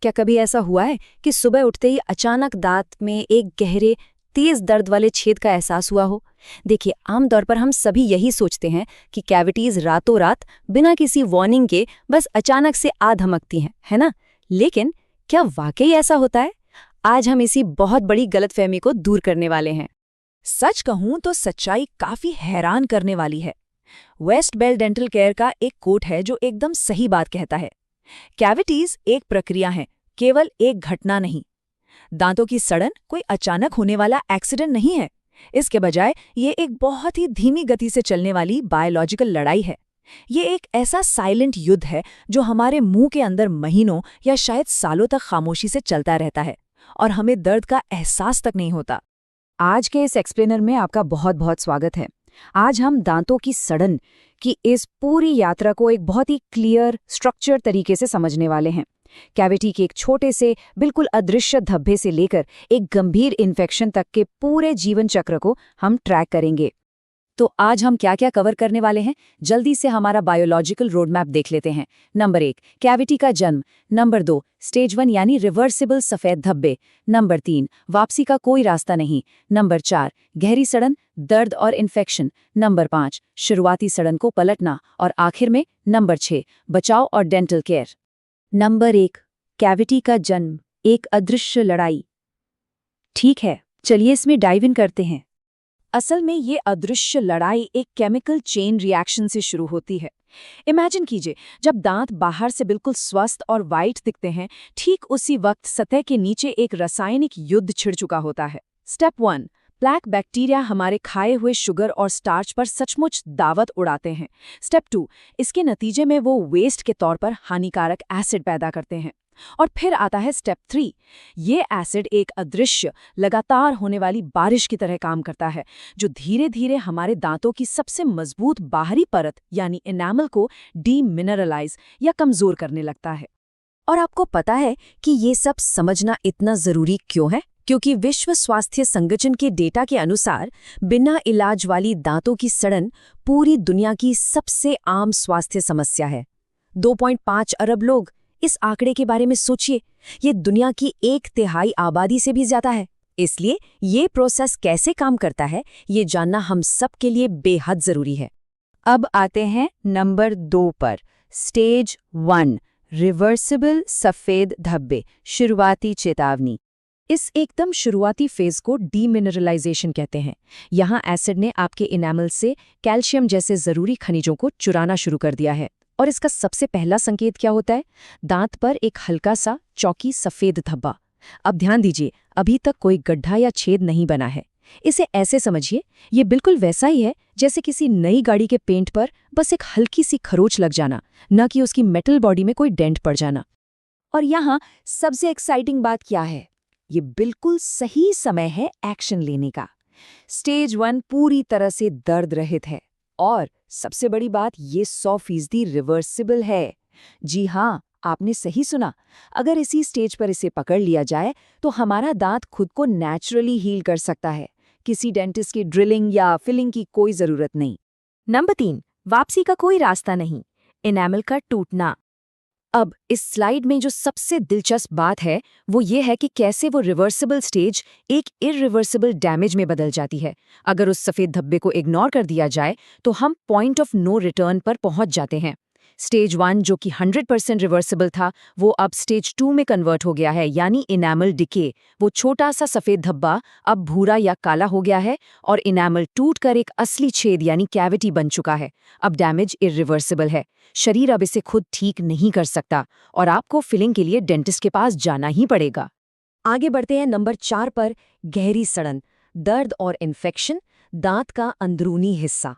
क्या कभी ऐसा हुआ है कि सुबह उठते ही अचानक दांत में एक गहरे तेज दर्द वाले छेद का एहसास हुआ हो? देखिए, आमतौर पर हम सभी यही सोचते हैं कि कैविटीज रातों रात बिना किसी वार्निंग के बस अचानक से आ धमकती हैं, है ना? लेकिन क्या वाकई ऐसा होता है? आज हम इसी बहुत बड़ी गलतफहमी को दूर करने वाले हैं। सच कहूं तो सच्चाई काफी हैरान करने वाली है। वेस्ट बेल डेंटल केयर का एक कोट है जो एकदम सही बात कहता है। कैविटीज एक प्रक्रिया है, केवल एक घटना नहीं। दांतों की सड़न कोई अचानक होने वाला एक्सीडेंट नहीं है। इसके बजाय ये एक बहुत ही धीमी गति से चलने वाली बायोलॉजिकल लड़ाई है। ये एक ऐसा साइलेंट युद्ध है जो हमारे मुंह के अंदर महीनों या शायद सालों तक खामोशी से चलता रहता है और हमें दर्द का एहसास तक नहीं होता। आज के इस एक्सप्लेनर में आपका बहुत बहुत स्वागत है। आज हम दांतों की सड़न की इस पूरी यात्रा को एक बहुत ही क्लियर, स्ट्रक्चर तरीके से समझने वाले हैं। कैविटी के एक छोटे से बिल्कुल अदृश्य धब्बे से लेकर एक गंभीर इन्फेक्शन तक के पूरे जीवन चक्र को हम ट्रैक करेंगे। तो आज हम क्या क्या कवर करने वाले हैं, जल्दी से हमारा बायोलॉजिकल रोड मैप देख लेते हैं। नंबर 1, कैविटी का जन्म। नंबर 2, स्टेज 1 यानी रिवर्सिबल सफेद धब्बे। नंबर 3, वापसी का कोई रास्ता नहीं। नंबर 4, गहरी सड़न, दर्द और इन्फेक्शन। नंबर 5, शुरुआती सड़न को पलटना। और आखिर में नंबर 6, बचाव और डेंटल केयर। नंबर 1, कैविटी का जन्म, एक अदृश्य लड़ाई। ठीक है, चलिए इसमें डाइव इन करते हैं। असल में ये अदृश्य लड़ाई एक केमिकल चेन रिएक्शन से शुरू होती है। इमेजिन कीजिए, जब दांत बाहर से बिल्कुल स्वस्थ और वाइट दिखते हैं, ठीक उसी वक्त सतह के नीचे एक रासायनिक युद्ध छिड़ चुका होता है। स्टेप 1, प्लैक बैक्टीरिया हमारे खाए हुए शुगर और स्टार्च पर सचमुच दावत उड़ाते हैं। स्टेप 2, इसके नतीजे में वो वेस्ट के तौर पर हानिकारक एसिड पैदा करते हैं। और फिर आता है स्टेप 3। ये एसिड एक अदृश्य, लगातार होने वाली बारिश की तरह काम करता है, जो धीरे धीरे हमारे दांतों की सबसे मजबूत बाहरी परत यानी एनामल को डीमिनरलाइज या कमजोर करने लगता है। और आपको पता है कि ये सब समझना इतना जरूरी क्यों है? क्योंकि विश्व स्वास्थ्य संगठन के डेटा के अनुसार बिना इलाज वाली दांतों की सड़न पूरी दुनिया की सबसे आम स्वास्थ्य समस्या है। 2.5 अरब लोग, इस आंकड़े के बारे में सोचिए, ये दुनिया की 1/3 आबादी से भी ज्यादा है। इसलिए ये प्रोसेस कैसे काम करता है, ये जानना हम सब के लिए बेहद जरूरी है। अब आते हैं नंबर 2 पर, स्टेज 1, रिवर्सिबल सफेद धब्बे, शुरुआती चेतावनी। इस एकदम शुरुआती फेज को डीमिनरलाइजेशन कहते हैं। यहाँ एसिड ने आपके इनेमल से कैल्शियम जैसे जरूरी खनिजों को चुराना शुरू कर दिया है। और इसका सबसे पहला संकेत क्या होता है? दांत पर एक हल्का सा चौकी सफेद धब्बा। अब ध्यान दीजिए, अभी तक कोई गड्ढा या छेद नहीं बना है। इसे ऐसे समझिए, ये बिल्कुल वैसा ही है जैसे किसी नई गाड़ी के पेंट पर बस एक हल्की सी खरोंच लग जाना, न कि उसकी मेटल बॉडी में कोई डेंट पड़ जाना। और यहाँ सबसे एक्साइटिंग बात क्या है? ये बिल्कुल सही समय है एक्शन लेने का। स्टेज 1 पूरी तरह से दर्द रहित है और सबसे बड़ी बात, ये 100% रिवर्सिबल है। जी हाँ, आपने सही सुना। अगर इसी स्टेज पर इसे पकड़ लिया जाए तो हमारा दांत खुद को नेचुरली हील कर सकता है। किसी डेंटिस्ट की ड्रिलिंग या फिलिंग की कोई जरूरत नहीं। नंबर 3, वापसी का कोई रास्ता नहीं, एनामल का टूटना। अब इस स्लाइड में जो सबसे दिलचस्प बात है वो ये है कि कैसे वो रिवर्सिबल स्टेज एक इरिवर्सिबल डैमेज में बदल जाती है। अगर उस सफेद धब्बे को इग्नोर कर दिया जाए तो हम पॉइंट ऑफ नो रिटर्न पर पहुंच जाते हैं। स्टेज 1 जो कि 100% रिवर्सिबल था, वो अब स्टेज 2 में कन्वर्ट हो गया है, यानी इनेमल डिके। वो छोटा सा सफेद धब्बा अब भूरा या काला हो गया है और इनेमल टूटकर एक असली छेद यानी कैविटी बन चुका है। अब डैमेज इरिवर्सिबल है, शरीर अब इसे खुद ठीक नहीं कर सकता और आपको फिलिंग के लिए डेंटिस्ट के पास जाना ही पड़ेगा। आगे बढ़ते हैं नंबर 4 पर, गहरी सड़न, दर्द और इन्फेक्शन, दांत का अंदरूनी हिस्सा।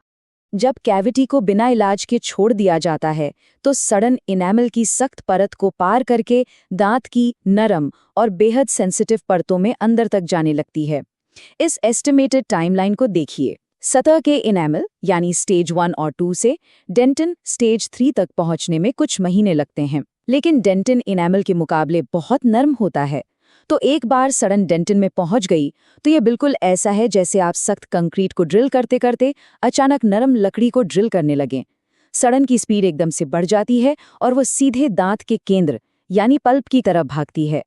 जब कैविटी को बिना इलाज के छोड़ दिया जाता है तो सड़न इनेमल की सख्त परत को पार करके दांत की नरम और बेहद सेंसिटिव परतों में अंदर तक जाने लगती है। इस एस्टिमेटेड टाइमलाइन को देखिए। सतह के इनेमल यानी स्टेज 1 और 2 से डेंटिन स्टेज 3 तक पहुंचने में कुछ महीने लगते हैं, लेकिन डेंटिन इनेमल के मुकाबले बहुत नरम होता है। तो एक बार सड़न डेंटिन में पहुंच गई तो ये बिल्कुल ऐसा है जैसे आप सख्त कंक्रीट को ड्रिल करते करते अचानक नरम लकड़ी को ड्रिल करने लगें। सड़न की स्पीड एकदम से बढ़ जाती है और वो सीधे दांत के केंद्र यानी पल्प की तरफ भागती है।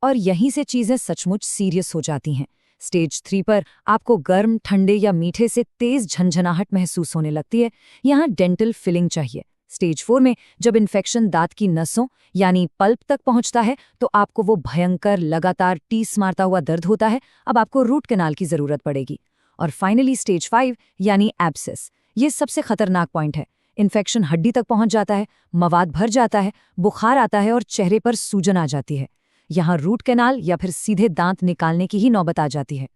और यहीं से चीजें सचमुच सीरियस हो जाती हैं। स्टेज 3 पर आपको गर्म, ठंडे या मीठे से तेज झंझनाहट महसूस होने लगती है। यहाँ डेंटल फिलिंग चाहिए। स्टेज 4 में जब इन्फेक्शन दांत की नसों यानी पल्प तक पहुंचता है तो आपको वो भयंकर, लगातार टीस मारता हुआ दर्द होता है। अब आपको रूट कैनाल की जरूरत पड़ेगी। और फाइनली स्टेज 5 यानी एब्सेस, ये सबसे खतरनाक पॉइंट है। इन्फेक्शन हड्डी तक पहुंच जाता है, मवाद भर जाता है, बुखार आता है और चेहरे पर सूजन आ जाती है। यहाँ रूट कैनाल या फिर सीधे दांत निकालने की ही नौबत आ जाती है।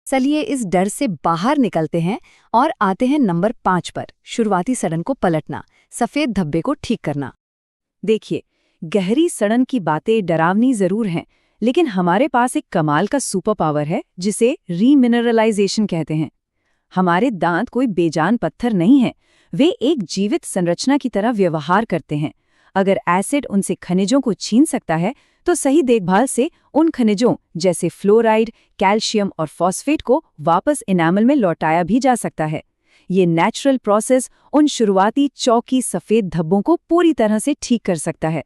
चलिए इस डर से बाहर निकलते हैं और आते हैं नंबर 5 पर, शुरुआती सड़न को पलटना, सफेद धब्बे को ठीक करना। देखिए, गहरी सड़न की बातें डरावनी जरूर हैं, लेकिन हमारे पास एक कमाल का सुपर पावर है जिसे रीमिनरलाइजेशन कहते हैं। हमारे दांत कोई बेजान पत्थर नहीं है, वे एक जीवित संरचना की तरह व्यवहार करते हैं। अगर एसिड उनसे खनिजों को छीन सकता है तो सही देखभाल से उन खनिजों जैसे फ्लोराइड, कैल्शियम और फॉस्फेट को वापस इनामल में लौटाया भी जा सकता है। ये नेचुरल प्रोसेस उन शुरुआती चौकी सफेद धब्बों को पूरी तरह से ठीक कर सकता है।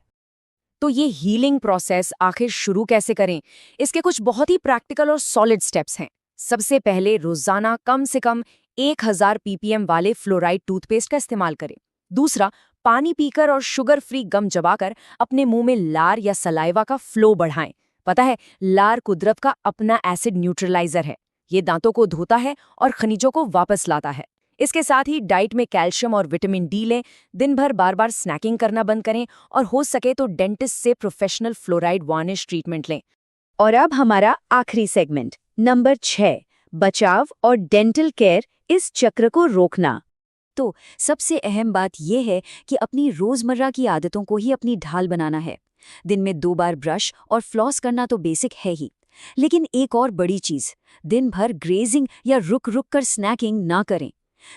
तो ये हीलिंग प्रोसेस आखिर शुरू कैसे करें? इसके कुछ बहुत ही प्रैक्टिकल और सॉलिड स्टेप्स हैं। सबसे पहले रोजाना कम से कम 1000 ppm वाले फ्लोराइड टूथपेस्ट का इस्तेमाल करें। दूसरा, पानी पीकर और शुगर फ्री गम चबाकर अपने मुंह में लार या सलाइवा का फ्लो बढ़ाएं। पता है, लार कुदरत का अपना एसिड न्यूट्रलाइजर है। ये दांतों को धोता है और खनिजों को वापस लाता है। इसके साथ ही डाइट में कैल्शियम और विटामिन डी लें, दिन भर बार बार स्नैकिंग करना बंद करें और हो सके तो डेंटिस्ट से प्रोफेशनल फ्लोराइड वार्निश ट्रीटमेंट लें। और अब हमारा आखिरी सेगमेंट, नंबर 6, बचाव और डेंटल केयर, इस चक्र को रोकना। तो सबसे अहम बात यह है कि अपनी रोजमर्रा की आदतों को ही अपनी ढाल बनाना है। दिन में 2 बार ब्रश और फ्लॉस करना तो बेसिक है ही, लेकिन एक और बड़ी चीज, दिन भर ग्रेजिंग या रुक रुक कर स्नैकिंग ना करें।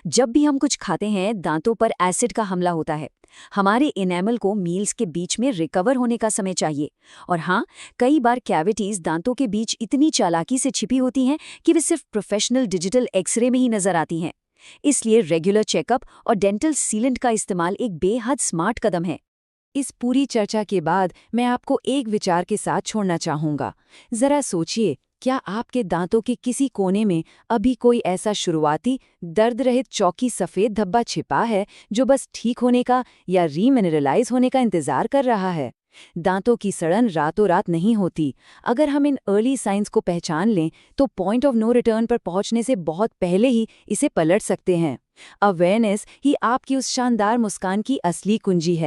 जब भी हम कुछ खाते हैं, दांतों पर एसिड का हमला होता है। हमारे इनेमल को मील्स के बीच में रिकवर होने का समय चाहिए। और हाँ, कई बार कैविटीज दांतों के बीच इतनी चालाकी से छिपी होती हैं कि वे सिर्फ प्रोफेशनल डिजिटल एक्सरे में ही नजर आती हैं। इसलिए रेगुलर चेकअप और डेंटल सीलेंट का इस्तेमाल एक बेहद स्मार्ट कदम है। इस पूरी चर्चा के बाद मैं आपको एक विचार के साथ छोड़ना चाहूंगा। जरा सोचिए, क्या आपके दांतों के किसी कोने में अभी कोई ऐसा शुरुआती दर्द रहित चौकी सफेद धब्बा छिपा है जो बस ठीक होने का या रीमिनरलाइज होने का इंतजार कर रहा है? दांतों की सड़न रातों रात नहीं होती। अगर हम इन अर्ली साइंस को पहचान लें तो पॉइंट ऑफ नो रिटर्न पर पहुंचने से बहुत पहले ही इसे पलट सकते हैं। अवेयरनेस ही आपकी उस शानदार मुस्कान की असली कुंजी है।